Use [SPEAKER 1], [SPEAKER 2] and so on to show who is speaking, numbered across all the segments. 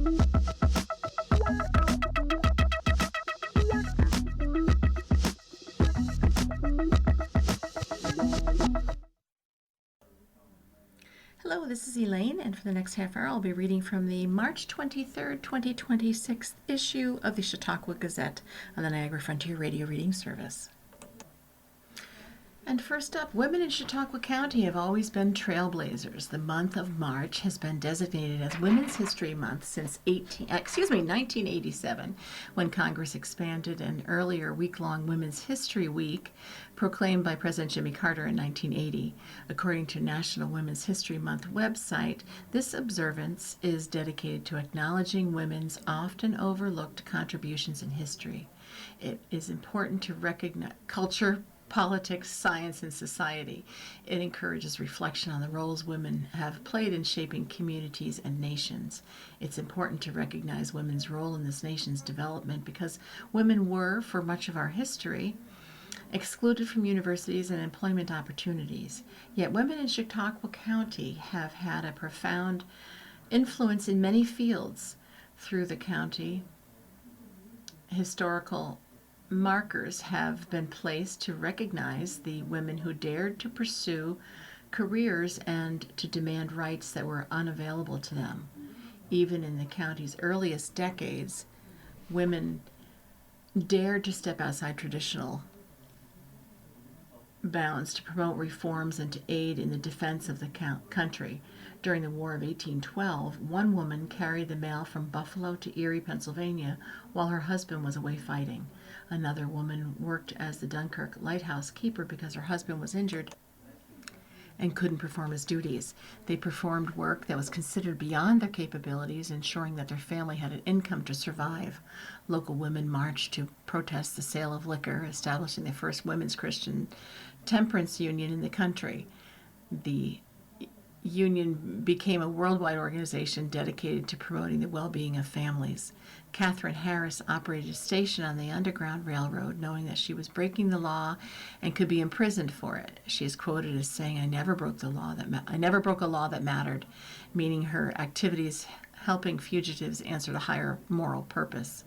[SPEAKER 1] Hello, this is Elaine, and for the next half hour I'll be reading from the March 23rd, 2026 issue of the Chautauqua Gazette on the Niagara Frontier Radio Reading Service. And first up, women in Chautauqua County have always been trailblazers. The month of March has been designated as Women's History Month since 1987, when Congress expanded an earlier week-long Women's History Week proclaimed by President Jimmy Carter in 1980. According to National Women's History Month website, this observance is dedicated to acknowledging women's often overlooked contributions in history. It is important to recognize culture, politics, science, and society. It encourages reflection on the roles women have played in shaping communities and nations. It's important to recognize women's role in this nation's development because women were, for much of our history, excluded from universities and employment opportunities. Yet women in Chautauqua County have had a profound influence in many fields. Through the county, historical markers have been placed to recognize the women who dared to pursue careers and to demand rights that were unavailable to them. Even in the county's earliest decades, women dared to step outside traditional bounds to promote reforms and to aid in the defense of the country. During the War of 1812, one woman carried the mail from Buffalo to Erie, Pennsylvania, while her husband was away fighting. Another woman worked as the Dunkirk lighthouse keeper because her husband was injured and couldn't perform his duties. They performed work that was considered beyond their capabilities, ensuring that their family had an income to survive. Local women marched to protest the sale of liquor, establishing the first women's Christian temperance union in the country. The union became a worldwide organization dedicated to promoting the well-being of families. Catherine Harris operated a station on the Underground Railroad, knowing that she was breaking the law and could be imprisoned for it. She is quoted as saying, I never broke a law that mattered," meaning her activities helping fugitives answered a higher moral purpose.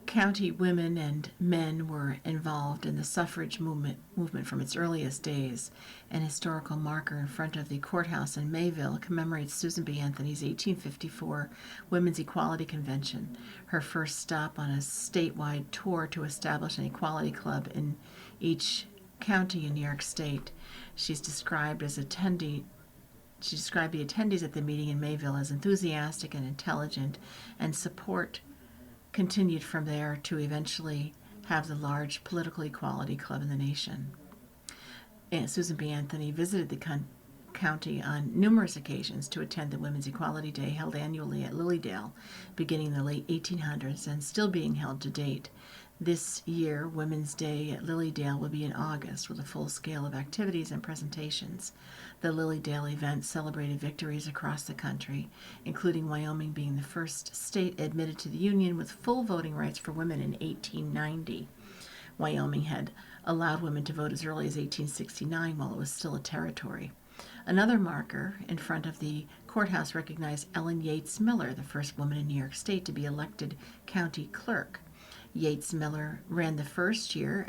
[SPEAKER 1] County women and men were involved in the suffrage movement from its earliest days. An historical marker in front of the courthouse in Mayville commemorates Susan B. Anthony's 1854 Women's Equality Convention, her first stop on a statewide tour to establish an equality club in each county in New York State. She described the attendees at the meeting in Mayville as enthusiastic and intelligent, and support continued from there to eventually have the large political equality club in the nation. And Susan B. Anthony visited the county on numerous occasions to attend the Women's Equality Day held annually at Lilydale, beginning in the late 1800s and still being held to date. This year, Women's Day at Lilydale will be in August with a full scale of activities and presentations. The Lilydale event celebrated victories across the country, including Wyoming being the first state admitted to the Union with full voting rights for women in 1890. Wyoming had allowed women to vote as early as 1869 while it was still a territory. Another marker in front of the courthouse recognized Ellen Yates Miller, the first woman in New York State to be elected county clerk. Yates Miller ran the first year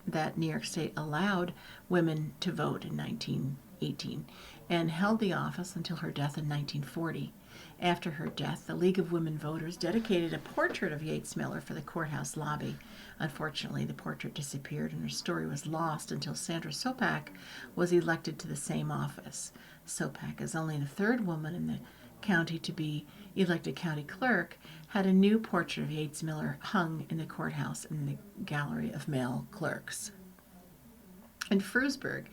[SPEAKER 1] that New York State allowed women to vote in 1918 and held the office until her death in 1940. After her death, the League of Women Voters dedicated a portrait of Yates Miller for the courthouse lobby. Unfortunately, the portrait disappeared and her story was lost until Sandra Sopak was elected to the same office. Sopak is only the third woman in the county to be elected county clerk, had a new portrait of Yates Miller hung in the courthouse in the gallery of male clerks. In Frewsburg,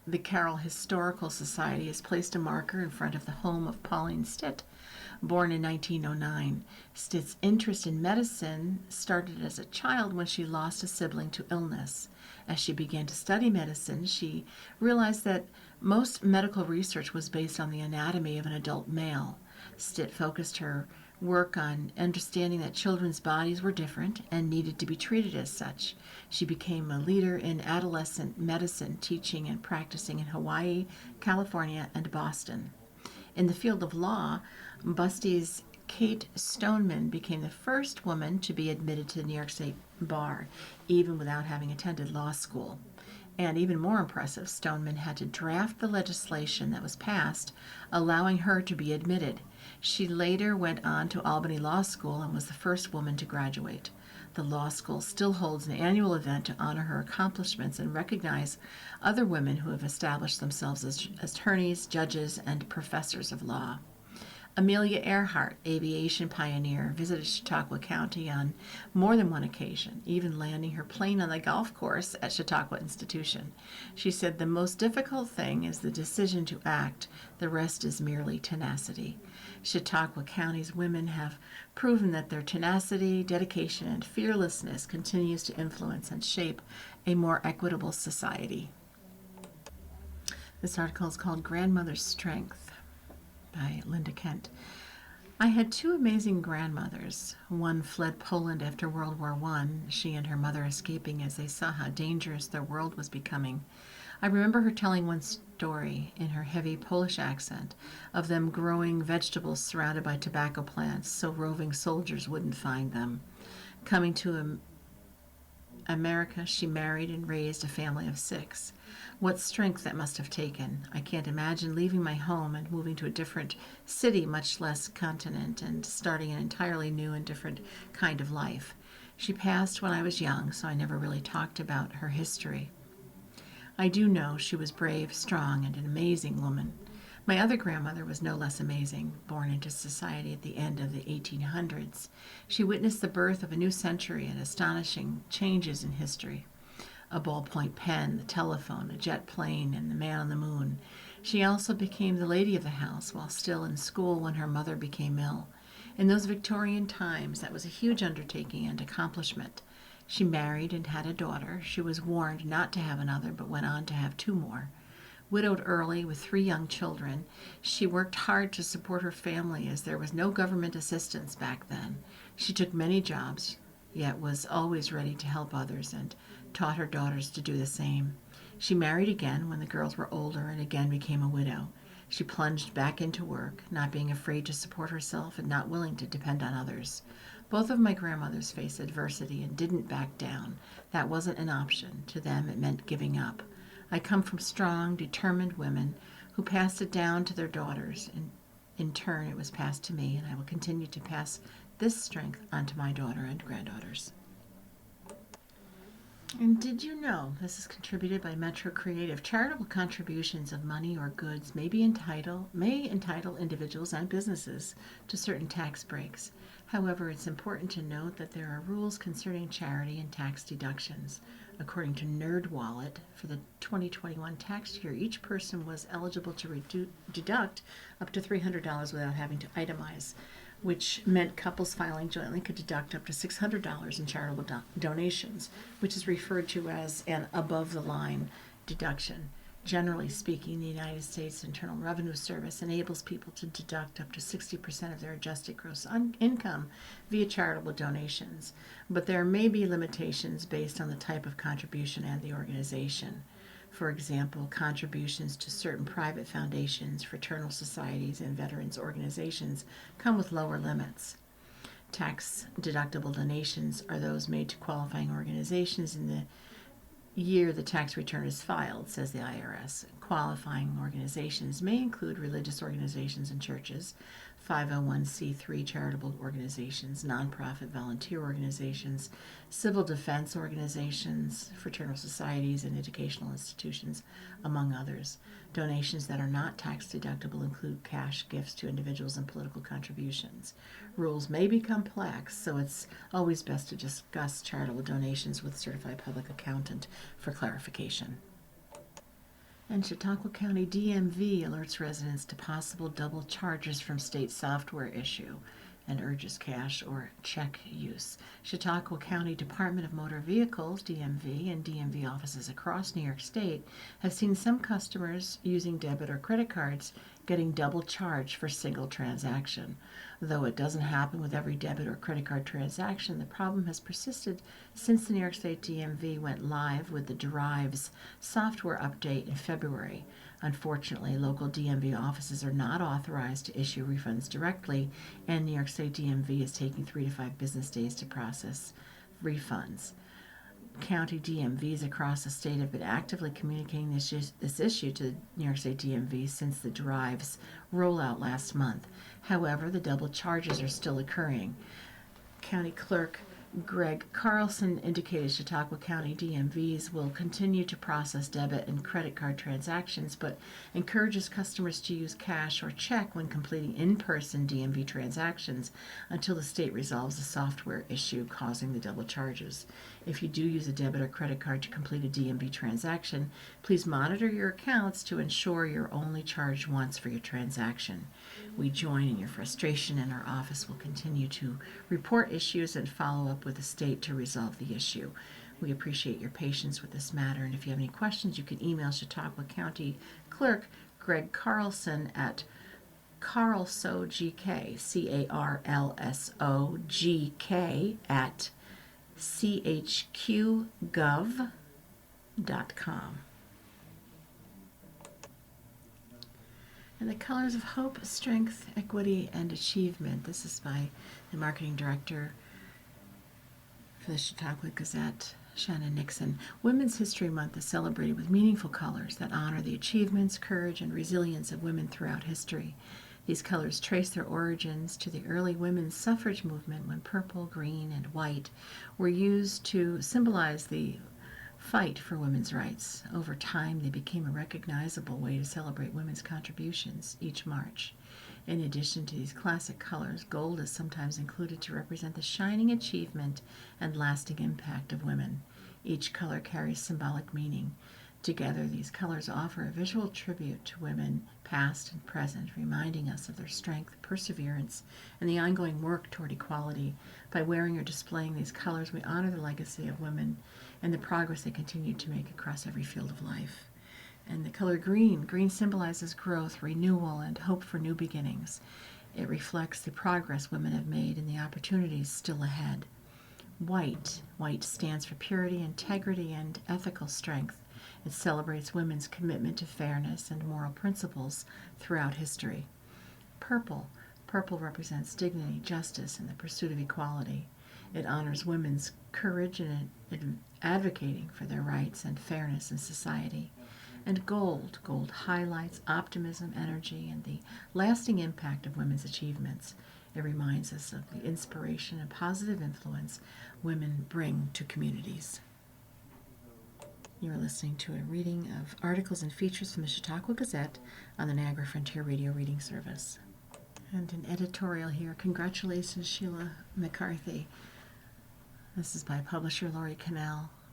[SPEAKER 1] the Carroll Historical Society has placed a marker in front of the home of Pauline Stitt, born in 1909. Stitt's interest in medicine started as a child when she lost a sibling to illness. As she began to study medicine, she realized that most medical research was based on the anatomy of an adult male. Stitt focused her work on understanding that children's bodies were different and needed to be treated as such. She became a leader in adolescent medicine, teaching and practicing in Hawaii, California, and Boston. In the field of law, Busty's Kate Stoneman became the first woman to be admitted to the New York State Bar, even without having attended law school. And even more impressive, Stoneman had to draft the legislation that was passed, allowing her to be admitted. She later went on to Albany Law School and was the first woman to graduate. The law school still holds an annual event to honor her accomplishments and recognize other women who have established themselves as attorneys, judges, and professors of law. Amelia Earhart, aviation pioneer, visited Chautauqua County on more than one occasion, even landing her plane on the golf course at Chautauqua Institution. She said, "The most difficult thing is the decision to act. The rest is merely tenacity." Chautauqua County's women have proven that their tenacity, dedication, and fearlessness continues to influence and shape a more equitable society. This article is called Grandmother's Strength by Linda Kent. I had two amazing grandmothers. One fled Poland after World War I, she and her mother escaping as they saw how dangerous their world was becoming. I remember her telling one story in her heavy Polish accent of them growing vegetables surrounded by tobacco plants so roving soldiers wouldn't find them. Coming to America, she married and raised a family of 6. What strength that must have taken. I can't imagine leaving my home and moving to a different city, much less continent, and starting an entirely new and different kind of life. She passed when I was young, so I never really talked about her history. I do know she was brave, strong, and an amazing woman. My other grandmother was no less amazing, born into society at the end of the 1800s. She witnessed the birth of a new century and astonishing changes in history. A ballpoint pen, the telephone, a jet plane, and the man on the moon. She also became the lady of the house while still in school when her mother became ill. In those Victorian times, that was a huge undertaking and accomplishment. She married and had a daughter. She was warned not to have another, but went on to have 2 more. Widowed early with 3 young children, she worked hard to support her family as there was no government assistance back then. She took many jobs, yet was always ready to help others and taught her daughters to do the same. She married again when the girls were older and again became a widow. She plunged back into work, not being afraid to support herself and not willing to depend on others. Both of my grandmothers faced adversity and didn't back down. That wasn't an option. To them, it meant giving up. I come from strong, determined women who passed it down to their daughters, and in turn it was passed to me, and I will continue to pass this strength on to my daughter and granddaughters. And did you know, this is contributed by Metro Creative, charitable contributions of money or goods may entitle individuals and businesses to certain tax breaks. However, it's important to note that there are rules concerning charity and tax deductions. According to NerdWallet, for the 2021 tax year, each person was eligible to deduct up to $300 without having to itemize, which meant couples filing jointly could deduct up to $600 in charitable donations, which is referred to as an above-the-line deduction. Generally speaking, the United States Internal Revenue Service enables people to deduct up to 60% of their adjusted gross income via charitable donations, but there may be limitations based on the type of contribution and the organization. For example, contributions to certain private foundations, fraternal societies, and veterans organizations come with lower limits. Tax-deductible donations are those made to qualifying organizations in the year the tax return is filed, says the IRS. Qualifying organizations may include religious organizations and churches, 501c3 charitable organizations, nonprofit volunteer organizations, civil defense organizations, fraternal societies, and educational institutions, among others. Donations that are not tax deductible include cash gifts to individuals and political contributions. Rules may be complex, so it's always best to discuss charitable donations with a certified public accountant for clarification. And Chautauqua County DMV alerts residents to possible double charges from state software issue and urges cash or check use. Chautauqua County Department of Motor Vehicles, DMV, and DMV offices across New York State have seen some customers using debit or credit cards getting double charged for single transaction. Though it doesn't happen with every debit or credit card transaction, the problem has persisted since the New York State DMV went live with the Drives software update in February. Unfortunately, local DMV offices are not authorized to issue refunds directly, and New York State DMV is taking 3 to 5 business days to process refunds. County DMVs across the state have been actively communicating this issue to New York State DMV since the drive's rollout last month. However, the double charges are still occurring. County Clerk Greg Carlson indicated Chautauqua County DMVs will continue to process debit and credit card transactions, but encourages customers to use cash or check when completing in-person DMV transactions until the state resolves the software issue causing the double charges. If you do use a debit or credit card to complete a DMV transaction, please monitor your accounts to ensure you're only charged once for your transaction. We join in your frustration, and our office will continue to report issues and follow up with the state to resolve the issue. We appreciate your patience with this matter, and if you have any questions, you can email Chautauqua County Clerk Greg Carlson at carlsogk, CARLSOGK, at chqgov.com. And the colors of hope, strength, equity, and achievement. This is by the marketing director for the Chautauqua Gazette, Shannon Nixon. Women's History Month is celebrated with meaningful colors that honor the achievements, courage, and resilience of women throughout history. These colors trace their origins to the early women's suffrage movement, when purple, green, and white were used to symbolize the fight for women's rights. Over time, they became a recognizable way to celebrate women's contributions each March. In addition to these classic colors, gold is sometimes included to represent the shining achievement and lasting impact of women. Each color carries symbolic meaning. Together, these colors offer a visual tribute to women, past and present, reminding us of their strength, perseverance, and the ongoing work toward equality. By wearing or displaying these colors, we honor the legacy of women and the progress they continue to make across every field of life. And the color green. Green symbolizes growth, renewal, and hope for new beginnings. It reflects the progress women have made and the opportunities still ahead. White. White stands for purity, integrity, and ethical strength. It celebrates women's commitment to fairness and moral principles throughout history. Purple. Purple represents dignity, justice, and the pursuit of equality. It honors women's courage in advocating for their rights and fairness in society. And gold. Gold highlights optimism, energy, and the lasting impact of women's achievements. It reminds us of the inspiration and positive influence women bring to communities. You are listening to a reading of articles and features from the Chautauqua Gazette on the Niagara Frontier Radio Reading Service. And an editorial here. Congratulations, Sheila McCarthy. This is by publisher Laurie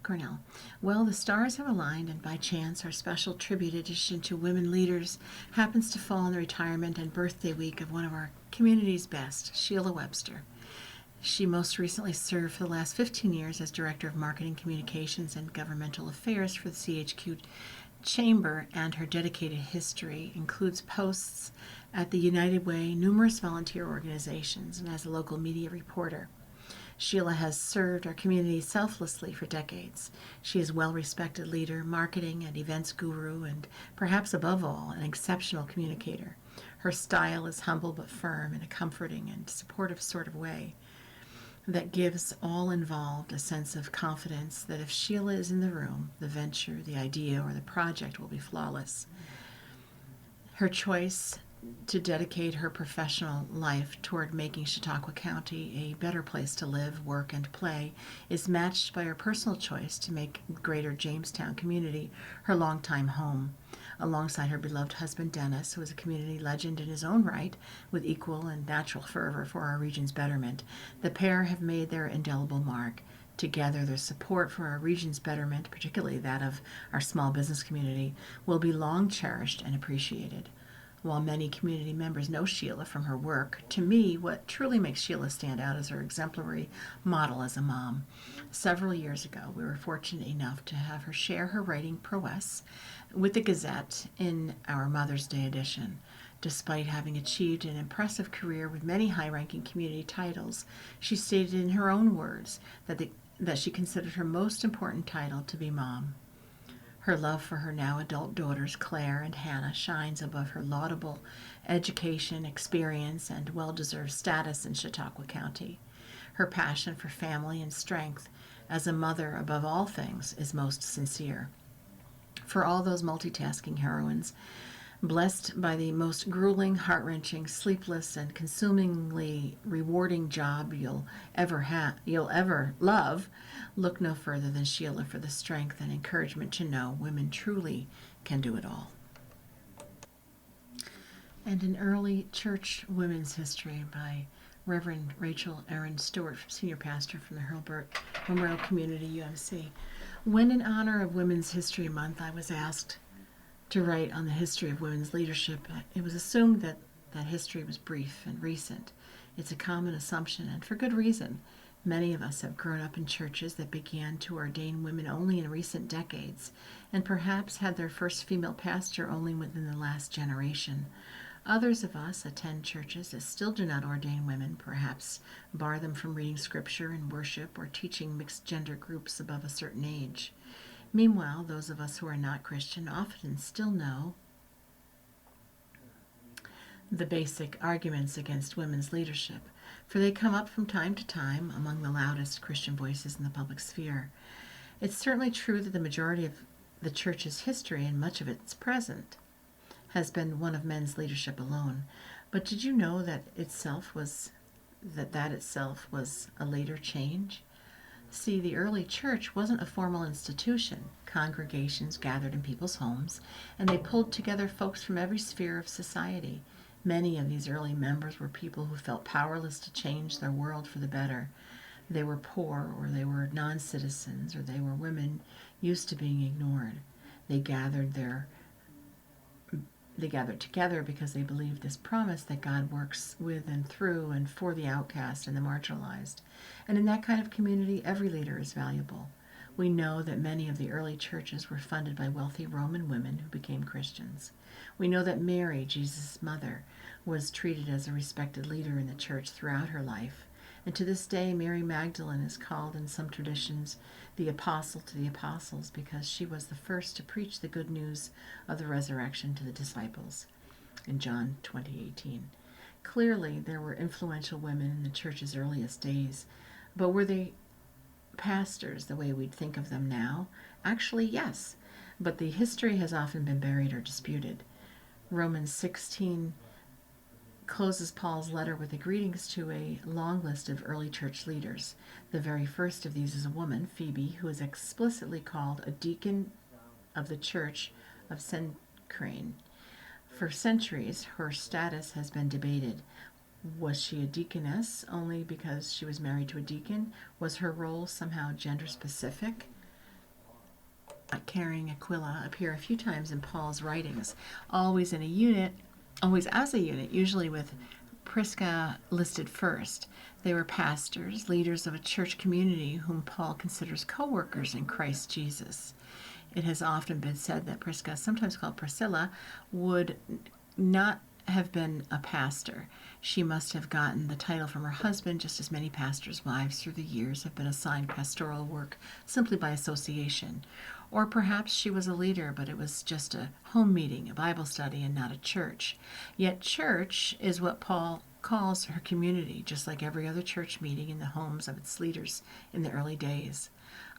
[SPEAKER 1] Cornell. Well, the stars have aligned, and by chance, our special tribute edition to women leaders happens to fall on the retirement and birthday week of one of our community's best, Sheila Webster. She most recently served for the last 15 years as Director of Marketing, Communications, and Governmental Affairs for the CHQ Chamber, and her dedicated history includes posts at the United Way, numerous volunteer organizations, and as a local media reporter. Sheila has served our community selflessly for decades. She is a well-respected leader, marketing and events guru, and perhaps above all, an exceptional communicator. Her style is humble but firm in a comforting and supportive sort of way that gives all involved a sense of confidence that if Sheila is in the room, the venture, the idea, or the project will be flawless. Her choice to dedicate her professional life toward making Chautauqua County a better place to live, work, and play is matched by her personal choice to make Greater Jamestown community her longtime home. Alongside her beloved husband Dennis, who is a community legend in his own right, with equal and natural fervor for our region's betterment, the pair have made their indelible mark. Together, their support for our region's betterment, particularly that of our small business community, will be long cherished and appreciated. While many community members know Sheila from her work, to me, what truly makes Sheila stand out is her exemplary model as a mom. Several years ago, we were fortunate enough to have her share her writing prowess with the Gazette in our Mother's Day edition. Despite having achieved an impressive career with many high-ranking community titles, she stated in her own words that she considered her most important title to be mom. Her love for her now adult daughters, Claire and Hannah, shines above her laudable education, experience, and well-deserved status in Chautauqua County. Her passion for family and strength as a mother above all things is most sincere. For all those multitasking heroines, blessed by the most grueling, heart-wrenching, sleepless, and consumingly rewarding job you'll ever love, look no further than Sheila for the strength and encouragement to know women truly can do it all. And an early church women's history by Reverend Rachel Erin Stewart, senior pastor from the Hurlburt Memorial Community, UMC. When in honor of Women's History Month, I was asked to write on the history of women's leadership. It was assumed that history was brief and recent. It's a common assumption, and for good reason. Many of us have grown up in churches that began to ordain women only in recent decades, and perhaps had their first female pastor only within the last generation. Others of us attend churches that still do not ordain women, perhaps bar them from reading scripture and worship or teaching mixed gender groups above a certain age. Meanwhile, those of us who are not Christian often still know the basic arguments against women's leadership, for they come up from time to time among the loudest Christian voices in the public sphere. It's certainly true that the majority of the church's history, and much of its present, has been one of men's leadership alone. But did you know that itself was a later change? See, the early church wasn't a formal institution. Congregations gathered in people's homes, and they pulled together folks from every sphere of society. Many of these early members were people who felt powerless to change their world for the better. They were poor, or they were non-citizens, or they were women used to being ignored. They gathered together because they believed this promise that God works with and through and for the outcast and the marginalized. And in that kind of community, every leader is valuable. We know that many of the early churches were funded by wealthy Roman women who became Christians. We know that Mary, Jesus' mother, was treated as a respected leader in the church throughout her life. And to this day, Mary Magdalene is called in some traditions the apostle to the apostles because she was the first to preach the good news of the resurrection to the disciples in John 20:18. Clearly, there were influential women in the church's earliest days, but were they pastors the way we'd think of them now? Actually, yes, but the history has often been buried or disputed. Romans 16 closes Paul's letter with the greetings to a long list of early church leaders. The very first of these is a woman, Phoebe, who is explicitly called a deacon of the church of Cenchreae. For centuries, her status has been debated. Was she a deaconess only because she was married to a deacon? Was her role somehow gender specific? Carrying Aquila appear a few times in Paul's writings, always as a unit, usually with Prisca listed first. They were pastors, leaders of a church community whom Paul considers co-workers in Christ Jesus. It has often been said that Prisca, sometimes called Priscilla, would not have been a pastor. She must have gotten the title from her husband, just as many pastors' wives through the years have been assigned pastoral work simply by association. Or perhaps she was a leader, but it was just a home meeting, a Bible study, and not a church. Yet church is what Paul calls her community, just like every other church meeting in the homes of its leaders in the early days.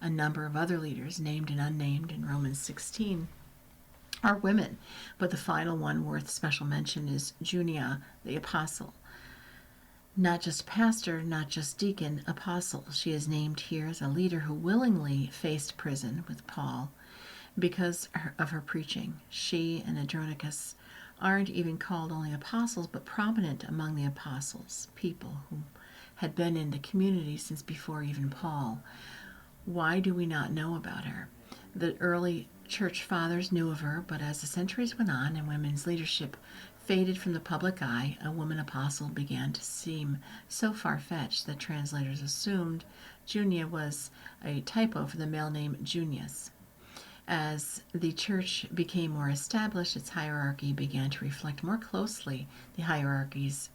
[SPEAKER 1] A number of other leaders, named and unnamed in Romans 16, are women, but the final one worth special mention is Junia, the apostle. Not just pastor, not just deacon, apostle. She is named here as a leader who willingly faced prison with Paul because of her preaching. She and Andronicus aren't even called only apostles, but prominent among the apostles, people who had been in the community since before even Paul. Why do we not know about her? The early church fathers knew of her, but as the centuries went on and women's leadership faded from the public eye, a woman apostle began to seem so far-fetched that translators assumed Junia was a typo for the male name Junius. As the church became more established, its hierarchy began to reflect more closely the hierarchies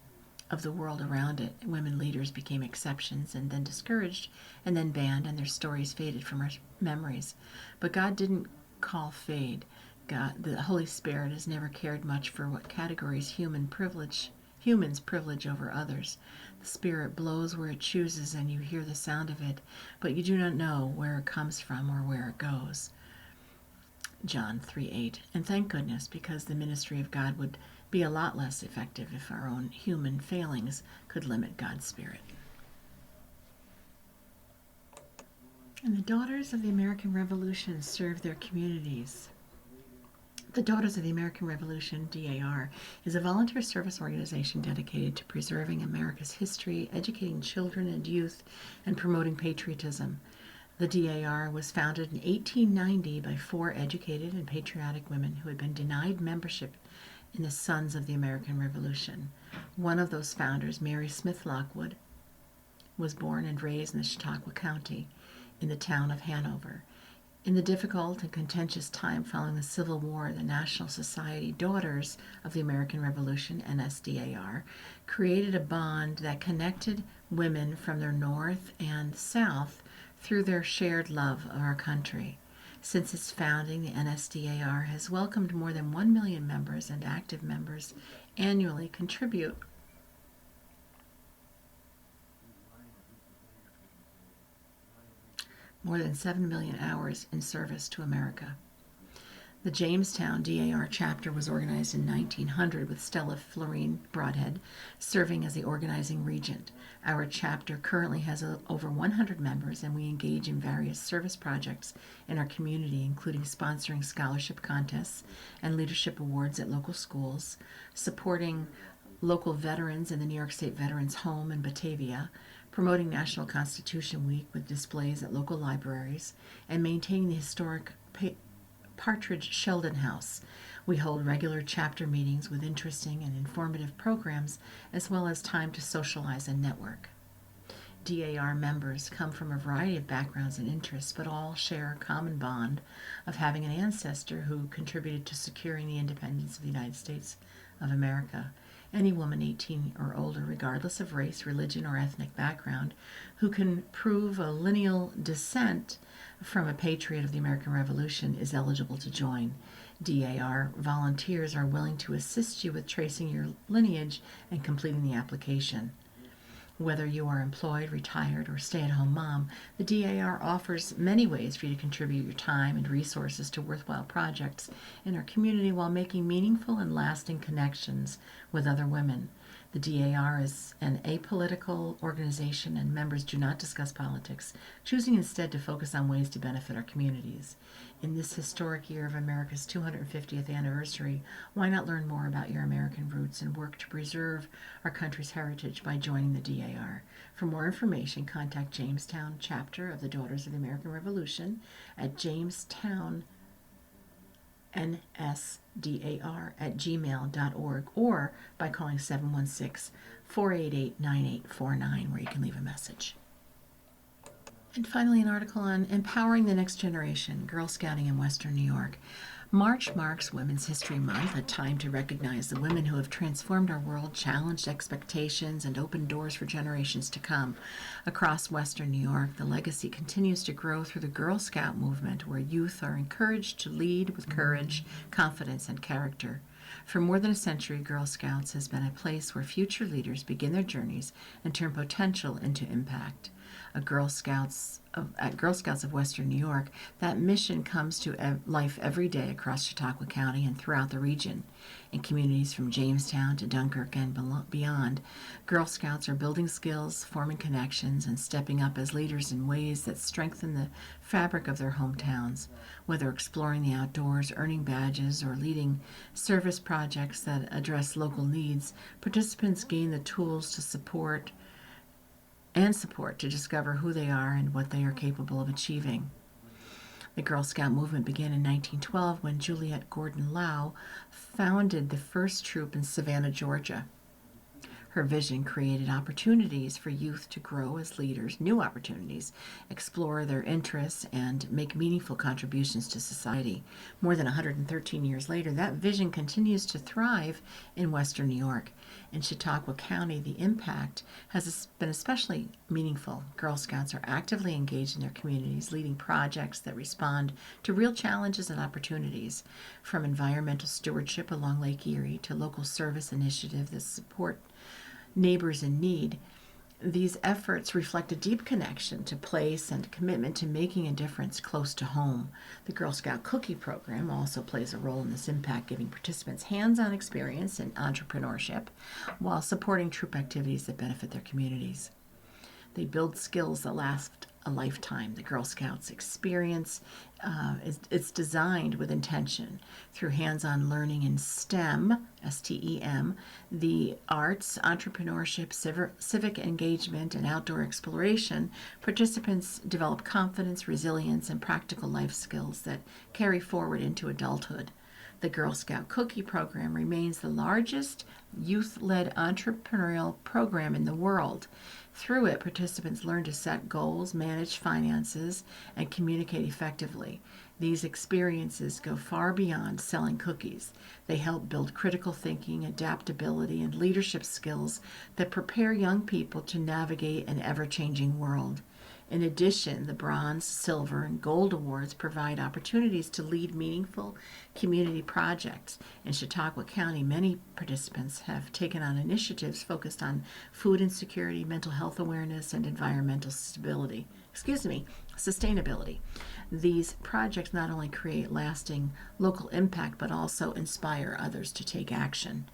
[SPEAKER 1] of the world around it. Women leaders became exceptions and then discouraged and then banned, and their stories faded from our memories. But God didn't call fade. God, the Holy Spirit has never cared much for what categories humans privilege over others. The Spirit blows where it chooses, and you hear the sound of it, but you do not know where it comes from or where it goes. John 3:8. And thank goodness, because the ministry of God would be a lot less effective if our own human failings could limit God's Spirit. And the Daughters of the American Revolution serve their communities. The Daughters of the American Revolution, DAR, is a volunteer service organization dedicated to preserving America's history, educating children and youth, and promoting patriotism. The DAR was founded in 1890 by 4 educated and patriotic women who had been denied membership in the Sons of the American Revolution. One of those founders, Mary Smith Lockwood, was born and raised in the Chautauqua County in the town of Hanover. In the difficult and contentious time following the Civil War, the National Society Daughters of the American Revolution, NSDAR, created a bond that connected women from their North and South through their shared love of our country. Since its founding, the NSDAR has welcomed more than 1 million members, and active members annually contribute more than 7 million hours in service to America. The Jamestown DAR chapter was organized in 1900 with Stella Florine Broadhead serving as the organizing regent. Our chapter currently has over 100 members, and we engage in various service projects in our community, including sponsoring scholarship contests and leadership awards at local schools, supporting local veterans in the New York State Veterans Home in Batavia, promoting National Constitution Week with displays at local libraries, and maintaining the historic Partridge Sheldon House. We hold regular chapter meetings with interesting and informative programs, as well as time to socialize and network. DAR members come from a variety of backgrounds and interests, but all share a common bond of having an ancestor who contributed to securing the independence of the United States of America. Any woman 18 or older, regardless of race, religion, or ethnic background, who can prove a lineal descent from a patriot of the American Revolution is eligible to join. DAR volunteers are willing to assist you with tracing your lineage and completing the application. Whether you are employed, retired, or stay-at-home mom, the DAR offers many ways for you to contribute your time and resources to worthwhile projects in our community while making meaningful and lasting connections with other women. The DAR is an apolitical organization, and members do not discuss politics, choosing instead to focus on ways to benefit our communities. In this historic year of America's 250th anniversary, why not learn more about your American roots and work to preserve our country's heritage by joining the DAR? For more information, contact Jamestown chapter of the Daughters of the American Revolution at jamestownnsdar@gmail.org or by calling 716-488-9849, where you can leave a message. And finally, an article on Empowering the Next Generation, Girl Scouting in Western New York. March marks Women's History Month, a time to recognize the women who have transformed our world, challenged expectations, and opened doors for generations to come. Across Western New York, the legacy continues to grow through the Girl Scout movement, where youth are encouraged to lead with courage, confidence, and character. For more than a century, Girl Scouts has been a place where future leaders begin their journeys and turn potential into impact. At Girl Scouts of Western New York, that mission comes to life every day across Chautauqua County and throughout the region. In communities from Jamestown to Dunkirk and beyond, Girl Scouts are building skills, forming connections, and stepping up as leaders in ways that strengthen the fabric of their hometowns. Whether exploring the outdoors, earning badges, or leading service projects that address local needs, participants gain the tools to support to discover who they are and what they are capable of achieving. The Girl Scout movement began in 1912 when Juliette Gordon Low founded the first troop in Savannah, Georgia. Her vision created opportunities for youth to grow as leaders, new opportunities, explore their interests, and make meaningful contributions to society. More than 113 years later, that vision continues to thrive in Western New York. In Chautauqua County, the impact has been especially meaningful. Girl Scouts are actively engaged in their communities, leading projects that respond to real challenges and opportunities, from environmental stewardship along Lake Erie to local service initiatives that support neighbors in need. These efforts reflect a deep connection to place and commitment to making a difference close to home. The Girl Scout Cookie Program also plays a role in this impact, giving participants hands-on experience in entrepreneurship while supporting troop activities that benefit their communities. They build skills that last a lifetime. The Girl Scouts experience it's designed with intention through hands-on learning in STEM, S-T-E-M, the arts, entrepreneurship, civic engagement, and outdoor exploration. Participants develop confidence, resilience, and practical life skills that carry forward into adulthood. The Girl Scout Cookie Program remains the largest youth-led entrepreneurial program in the world. Through it, participants learn to set goals, manage finances, and communicate effectively. These experiences go far beyond selling cookies. They help build critical thinking, adaptability, and leadership skills that prepare young people to navigate an ever-changing world. In addition, the Bronze, Silver, and Gold Awards provide opportunities to lead meaningful community projects. In Chautauqua County, many participants have taken on initiatives focused on food insecurity, mental health awareness, and environmental sustainability. These projects not only create lasting local impact, but also inspire others to take action.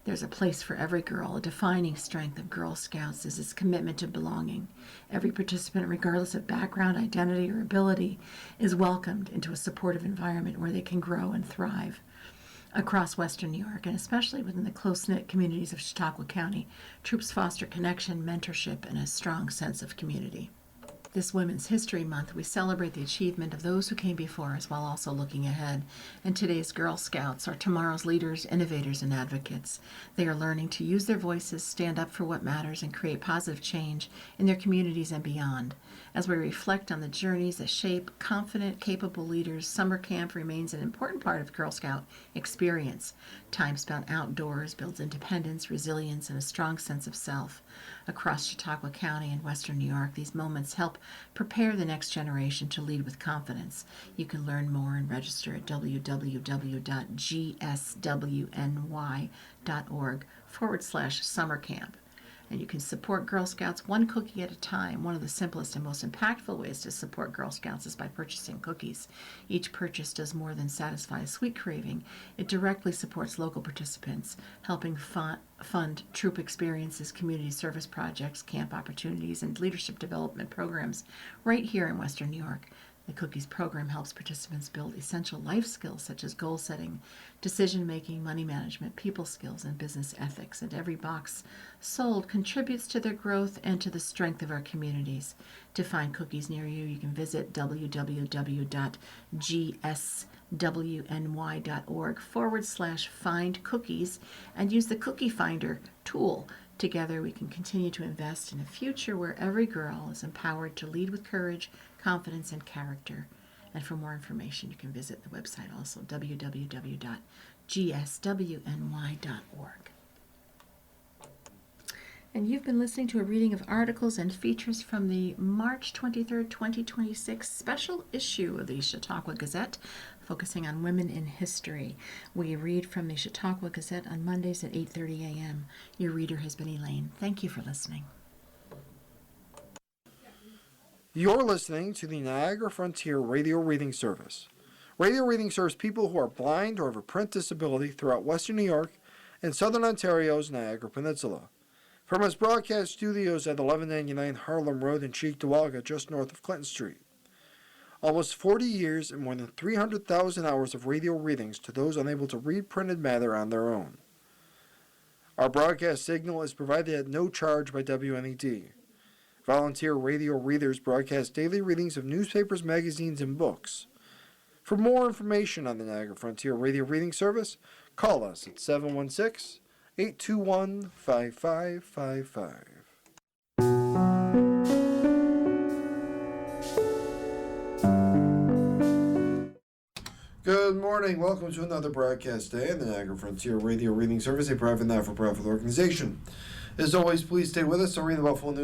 [SPEAKER 1] There's a place for every girl. A defining strength of Girl Scouts is its commitment to belonging. Every participant, regardless of background, identity, or ability, is welcomed into a supportive environment where they can grow and thrive. Across Western New York, and especially within the close-knit communities of Chautauqua County, troops foster connection, mentorship, and a strong sense of community. This Women's History Month, we celebrate the achievement of those who came before us while also looking ahead. And today's Girl Scouts are tomorrow's leaders, innovators, and advocates. They are learning to use their voices, stand up for what matters, and create positive change in their communities and beyond. As we reflect on the journeys that shape confident, capable leaders, summer camp remains an important part of Girl Scout experience. Time spent outdoors builds independence, resilience, and a strong sense of self. Across Chautauqua County and Western New York, these moments help prepare the next generation to lead with confidence. You can learn more and register at www.gswny.org/summer camp. And you can support Girl Scouts one cookie at a time. One of the simplest and most impactful ways to support Girl Scouts is by purchasing cookies. Each purchase does more than satisfy a sweet craving. It directly supports local participants, helping fund troop experiences, community service projects, camp opportunities, and leadership development programs right here in Western New York. The Cookies program helps participants build essential life skills such as goal setting, decision making, money management, people skills, and business ethics. And every box sold contributes to their growth and to the strength of our communities. To find cookies near you, you can visit www.gswny.org/find cookies and use the Cookie Finder tool. Together, we can continue to invest in a future where every girl is empowered to lead with courage, confidence, and character. And for more information, you can visit the website also, www.gswny.org. And you've been listening to a reading of articles and features from the March 23rd, 2026 special issue of the Chautauqua Gazette, focusing on women in history. We read from the Chautauqua Gazette on Mondays at 8:30 a.m. Your reader has been Elaine. Thank you for listening.
[SPEAKER 2] You're listening to the Niagara Frontier Radio Reading Service. Radio reading serves people who are blind or have a print disability throughout Western New York and Southern Ontario's Niagara Peninsula. From its broadcast studios at 1199 Harlem Road in Cheektowaga, just north of Clinton Street. Almost 40 years and more than 300,000 hours of radio readings to those unable to read printed matter on their own. Our broadcast signal is provided at no charge by WNED. Volunteer radio readers broadcast daily readings of newspapers, magazines, and books. For more information on the Niagara Frontier Radio Reading Service, call us at 821-5555. Good morning. Welcome to another broadcast day in the Niagara Frontier Radio Reading Service, a private, not-for-profit organization. As always, please stay with us. I'll read the Buffalo News